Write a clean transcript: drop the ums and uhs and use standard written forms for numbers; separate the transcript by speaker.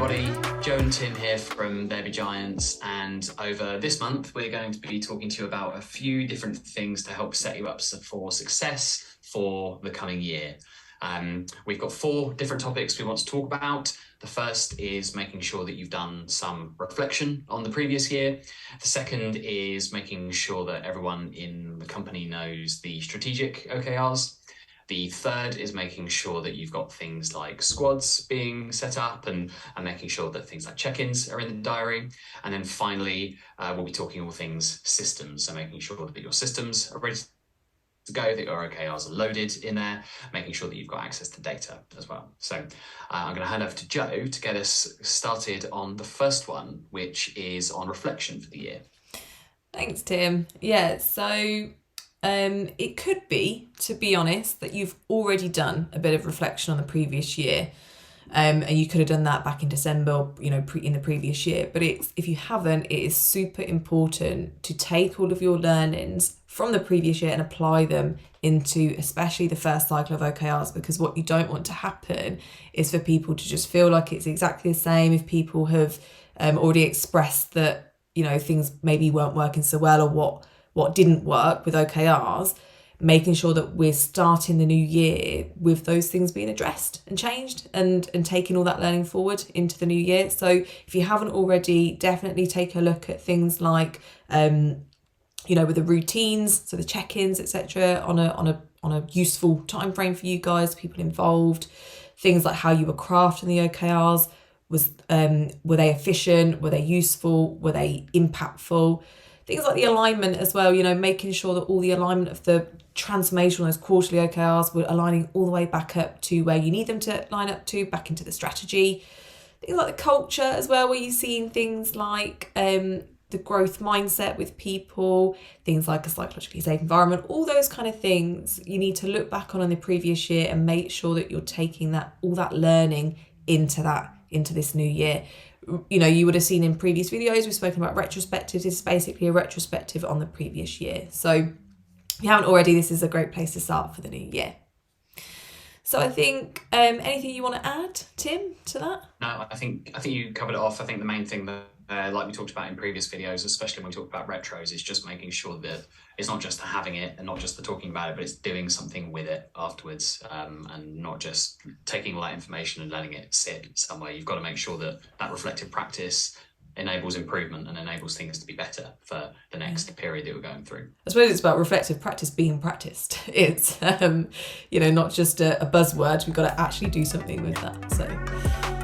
Speaker 1: everybody, Joe and Tim here from Baby Giants, and over this month we're going to be talking to you about a few different things to help set you up for success for the coming year. We've got 4 different topics we want to talk about. The first is making sure that you've done some reflection on the previous year. The second is making sure that everyone in the company knows the strategic OKRs. The third is making sure that you've got things like squads being set up and making sure that things like check-ins are in the diary. And then finally, we'll be talking all things systems, so making sure that your systems are ready to go, that your OKRs are loaded in there, making sure that you've got access to data as well. So I'm going to hand over to Joe to get us started on the first one, which is on reflection for the year.
Speaker 2: Thanks, Tim. Yeah, so it could be, to be honest, that you've already done a bit of reflection on the previous year. And you could have done that back in December, in the previous year. But if you haven't, it is super important to take all of your learnings from the previous year and apply them into especially the first cycle of OKRs, because what you don't want to happen is for people to just feel like it's exactly the same. If people have already expressed that, things maybe weren't working so well, or what didn't work with OKRs, making sure that we're starting the new year with those things being addressed and changed and taking all that learning forward into the new year. So if you haven't already, definitely take a look at things like, with the routines, so the check-ins, etc., on a useful time frame for you guys, people involved. Things like how you were crafting the OKRs. Were they efficient? Were they useful? Were they impactful? Things like the alignment as well, making sure that all the alignment of the transformation on those quarterly OKRs were aligning all the way back up to where you need them to line up to, back into the strategy. Things like the culture as well, where you're seeing things like the growth mindset with people, things like a psychologically safe environment, all those kind of things you need to look back on in the previous year and make sure that you're taking all that learning into this new year. You would have seen in previous videos, we've spoken about retrospectives. This is basically a retrospective on the previous year. So if you haven't already, this is a great place to start for the new year. So I think, anything you want to add, Tim, to that?
Speaker 1: No, I think you covered it off. I think the main thing that, like we talked about in previous videos, especially when we talk about retros, is just making sure that it's not just having it and not just the talking about it, but it's doing something with it afterwards, and not just taking all that information and letting it sit somewhere. You've got to make sure that reflective practice enables improvement and enables things to be better for the next period that we're going through.
Speaker 2: I suppose it's about reflective practice being practiced. It's not just a buzzword. We've got to actually do something with that. So